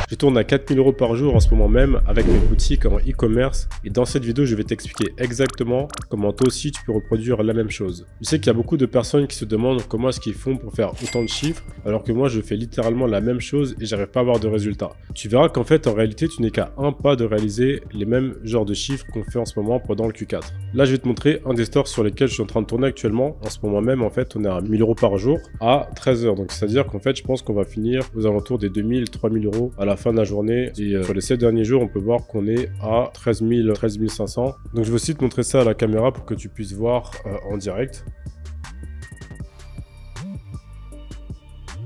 Je tourne à 4000 € par jour en ce moment même avec mes boutiques en e-commerce et dans cette vidéo, je vais t'expliquer exactement comment toi aussi tu peux reproduire la même chose. Je sais qu'il y a beaucoup de personnes qui se demandent comment est-ce qu'ils font pour faire autant de chiffres alors que moi je fais littéralement la même chose et j'arrive pas à avoir de résultats. Tu verras qu'en fait en réalité tu n'es qu'à un pas de réaliser les mêmes genres de chiffres qu'on fait en ce moment pendant le Q4. Là je vais te montrer un des stores sur lesquels je suis en train de tourner actuellement. En ce moment même en fait on est à 1000 € par jour à 13 h. Donc c'est à dire qu'en fait je pense qu'on va finir aux alentours des 2000-3000 € à la fin de la journée et sur les 7 derniers jours on peut voir qu'on est à 13 500. Donc je vais aussi te montrer ça à la caméra pour que tu puisses voir en direct.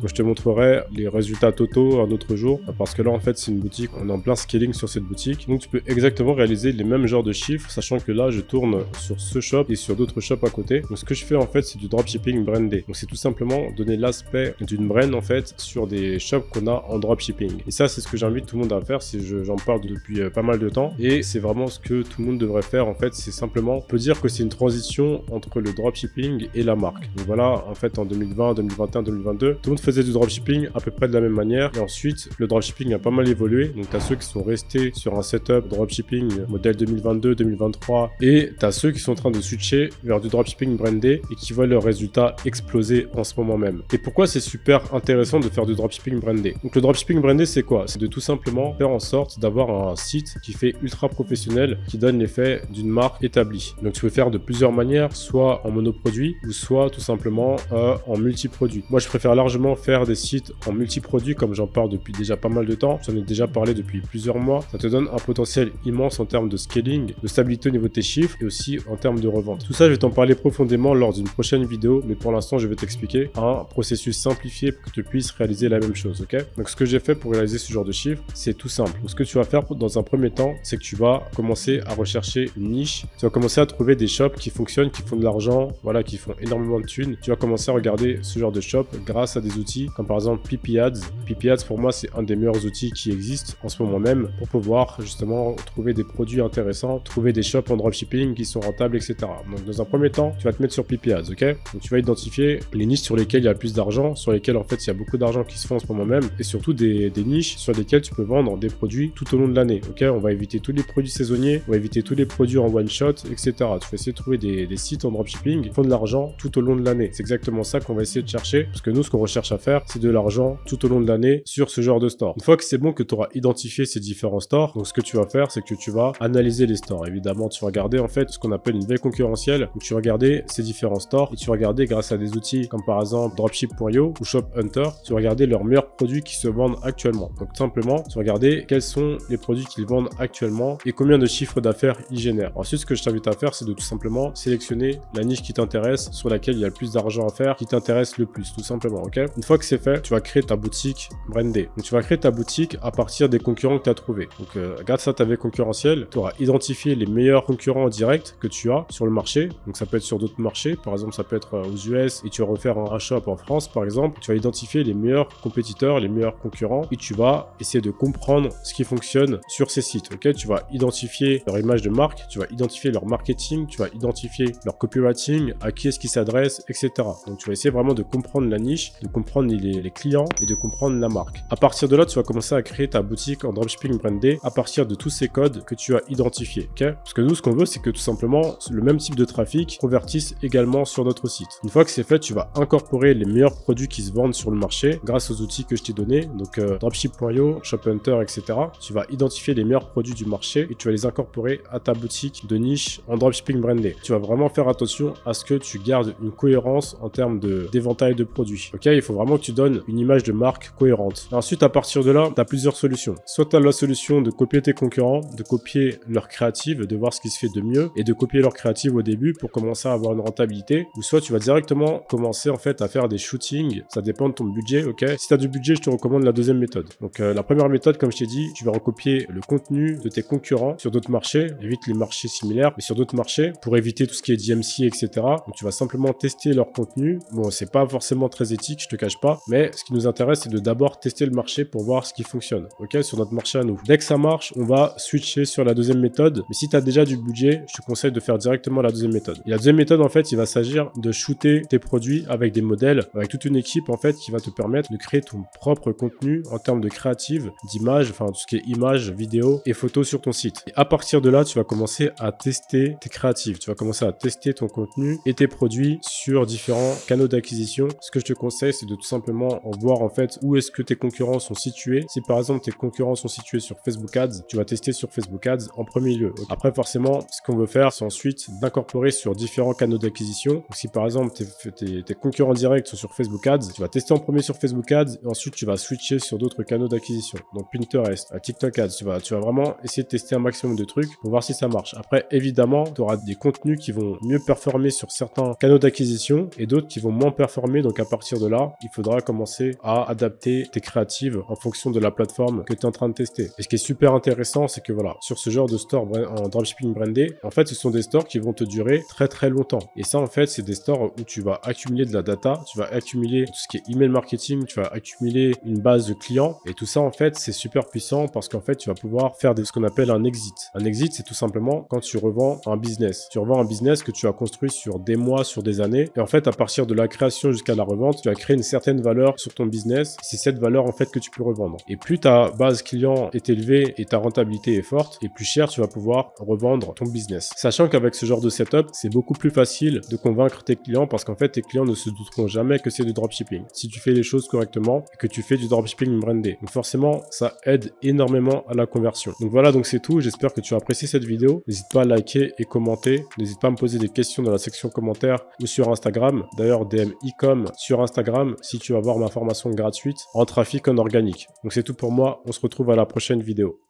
Donc, je te montrerai les résultats totaux un autre jour parce que là en fait c'est une boutique, on est en plein scaling sur cette boutique, donc tu peux exactement réaliser les mêmes genres de chiffres, sachant que là je tourne sur ce shop et sur d'autres shops à côté. Donc ce que je fais en fait c'est du dropshipping brandé, donc c'est tout simplement donner l'aspect d'une brand en fait sur des shops qu'on a en dropshipping, et ça c'est ce que j'invite tout le monde à faire. J'en parle depuis pas mal de temps et c'est vraiment ce que tout le monde devrait faire en fait. C'est simplement, on peut dire que c'est une transition entre le dropshipping et la marque. Donc voilà, en fait en 2020, 2021, 2022 tout le monde faisait du dropshipping à peu près de la même manière, et ensuite le dropshipping a pas mal évolué. Donc tu as ceux qui sont restés sur un setup dropshipping modèle 2022, 2023, et tu as ceux qui sont en train de switcher vers du dropshipping brandé et qui voient leurs résultats exploser en ce moment même. Et pourquoi c'est super intéressant de faire du dropshipping brandé? Donc le dropshipping brandé c'est quoi? C'est de tout simplement faire en sorte d'avoir un site qui fait ultra professionnel, qui donne l'effet d'une marque établie. Donc tu peux faire de plusieurs manières, soit en monoproduit ou soit tout simplement en multiproduit. Moi je préfère largement faire des sites en multiproduits, comme j'en parle depuis déjà pas mal de temps. J'en ai déjà parlé depuis plusieurs mois. Ça te donne un potentiel immense en termes de scaling, de stabilité au niveau de tes chiffres et aussi en termes de revente. Tout ça, je vais t'en parler profondément lors d'une prochaine vidéo, mais pour l'instant, je vais t'expliquer un processus simplifié pour que tu puisses réaliser la même chose, ok? Donc, ce que j'ai fait pour réaliser ce genre de chiffres, c'est tout simple. Donc, ce que tu vas faire dans un premier temps, c'est que tu vas commencer à rechercher une niche. Tu vas commencer à trouver des shops qui fonctionnent, qui font de l'argent, voilà, qui font énormément de thunes. Tu vas commencer à regarder ce genre de shop grâce à des outils comme par exemple PP Ads. PP Ads pour moi c'est un des meilleurs outils qui existent en ce moment même pour pouvoir justement trouver des produits intéressants, trouver des shops en dropshipping qui sont rentables, etc. Donc dans un premier temps tu vas te mettre sur PP Ads, ok? Donc tu vas identifier les niches sur lesquelles il y a le plus d'argent, sur lesquelles en fait il y a beaucoup d'argent qui se fait en ce moment même, et surtout des niches sur lesquelles tu peux vendre des produits tout au long de l'année, ok? On va éviter tous les produits saisonniers, on va éviter tous les produits en one shot, etc. Tu vas essayer de trouver des sites en dropshipping qui font de l'argent tout au long de l'année. C'est exactement ça qu'on va essayer de chercher, parce que nous ce qu'on recherche à faire c'est de l'argent tout au long de l'année sur ce genre de store. Une fois que c'est bon, que tu auras identifié ces différents stores, donc ce que tu vas faire c'est que tu vas analyser les stores. Évidemment tu vas regarder en fait ce qu'on appelle une veille concurrentielle, où tu vas regarder ces différents stores et tu vas regarder grâce à des outils comme par exemple Dropship.io ou Shop Hunter, tu vas regarder leurs meilleurs produits qui se vendent actuellement. Donc tout simplement tu vas regarder quels sont les produits qu'ils vendent actuellement et combien de chiffres d'affaires ils génèrent. Ensuite ce que je t'invite à faire c'est de tout simplement sélectionner la niche qui t'intéresse, sur laquelle il y a le plus d'argent à faire, qui t'intéresse le plus, tout simplement, ok? Une fois que c'est fait, tu vas créer ta boutique brandée. Donc tu vas créer ta boutique à partir des concurrents que tu as trouvés. Donc grâce à ta veille concurrentielle, tu auras identifié les meilleurs concurrents en direct que tu as sur le marché. Donc ça peut être sur d'autres marchés, par exemple ça peut être aux US et tu vas refaire un shop en France par exemple. Tu vas identifier les meilleurs compétiteurs, les meilleurs concurrents et tu vas essayer de comprendre ce qui fonctionne sur ces sites. Ok, tu vas identifier leur image de marque, tu vas identifier leur marketing, tu vas identifier leur copywriting, à qui est-ce qu'ils s'adressent, etc. Donc tu vas essayer vraiment de comprendre la niche, de comprendre les clients et de comprendre la marque. À partir de là, tu vas commencer à créer ta boutique en dropshipping brandé à partir de tous ces codes que tu as identifiés. Ok, parce que nous, ce qu'on veut, c'est que tout simplement le même type de trafic convertisse également sur notre site. Une fois que c'est fait, tu vas incorporer les meilleurs produits qui se vendent sur le marché grâce aux outils que je t'ai donnés, donc Dropship.io, Shop Hunter, etc. Tu vas identifier les meilleurs produits du marché et tu vas les incorporer à ta boutique de niche en dropshipping brandé. Tu vas vraiment faire attention à ce que tu gardes une cohérence en termes d'éventail de produits. Ok, il faut vraiment que tu donnes une image de marque cohérente. Et ensuite, à partir de là, tu as plusieurs solutions. Soit tu as la solution de copier tes concurrents, de copier leur créative, de voir ce qui se fait de mieux et de copier leur créative au début pour commencer à avoir une rentabilité. Ou soit tu vas directement commencer en fait à faire des shootings. Ça dépend de ton budget, ok? Si tu as du budget, je te recommande la deuxième méthode. Donc la première méthode, comme je t'ai dit, tu vas recopier le contenu de tes concurrents sur d'autres marchés. Évite les marchés similaires, mais sur d'autres marchés pour éviter tout ce qui est DMC, etc. Donc tu vas simplement tester leur contenu. Bon, c'est pas forcément très éthique, je te cache cache pas. Mais ce qui nous intéresse, c'est de d'abord tester le marché pour voir ce qui fonctionne, ok, sur notre marché à nous. Dès que ça marche, on va switcher sur la deuxième méthode. Mais si tu as déjà du budget, je te conseille de faire directement la deuxième méthode. Et la deuxième méthode, en fait, il va s'agir de shooter tes produits avec des modèles, avec toute une équipe, en fait, qui va te permettre de créer ton propre contenu en termes de créative, d'image, enfin, tout ce qui est images, vidéos et photos sur ton site. Et à partir de là, tu vas commencer à tester tes créatives. Tu vas commencer à tester ton contenu et tes produits sur différents canaux d'acquisition. Ce que je te conseille, c'est de tout simplement voir, en fait, où est-ce que tes concurrents sont situés. Si par exemple, tes concurrents sont situés sur Facebook Ads, tu vas tester sur Facebook Ads en premier lieu. Après, forcément, ce qu'on veut faire, c'est ensuite d'incorporer sur différents canaux d'acquisition. Donc, si par exemple, tes concurrents directs sont sur Facebook Ads, tu vas tester en premier sur Facebook Ads et ensuite, tu vas switcher sur d'autres canaux d'acquisition. Donc, Pinterest, TikTok Ads, tu vas vraiment essayer de tester un maximum de trucs pour voir si ça marche. Après, évidemment, tu auras des contenus qui vont mieux performer sur certains canaux d'acquisition et d'autres qui vont moins performer. Donc, à partir de là, il faudra commencer à adapter tes créatives en fonction de la plateforme que tu es en train de tester. Et ce qui est super intéressant, c'est que voilà, sur ce genre de store en dropshipping brandé, en fait, ce sont des stores qui vont te durer très très longtemps. Et ça, en fait, c'est des stores où tu vas accumuler de la data, tu vas accumuler tout ce qui est email marketing, tu vas accumuler une base de clients. Et tout ça, en fait, c'est super puissant parce qu'en fait, tu vas pouvoir faire ce qu'on appelle un exit. Un exit, c'est tout simplement quand tu revends un business. Tu revends un business que tu as construit sur des mois, sur des années. Et en fait, à partir de la création jusqu'à la revente, tu vas créer une certaine valeur sur ton business. C'est cette valeur, en fait, que tu peux revendre. Et plus ta base client est élevée et ta rentabilité est forte, et plus cher tu vas pouvoir revendre ton business. Sachant qu'avec ce genre de setup, c'est beaucoup plus facile de convaincre tes clients parce qu'en fait, tes clients ne se douteront jamais que c'est du dropshipping. Si tu fais les choses correctement et que tu fais du dropshipping brandé. Donc forcément, ça aide énormément à la conversion. Donc voilà, donc c'est tout. J'espère que tu as apprécié cette vidéo. N'hésite pas à liker et commenter. N'hésite pas à me poser des questions dans la section commentaires ou sur Instagram. D'ailleurs, DM ecom sur Instagram si tu vas voir ma formation gratuite en trafic en organique. Donc c'est tout pour moi. On se retrouve à la prochaine vidéo.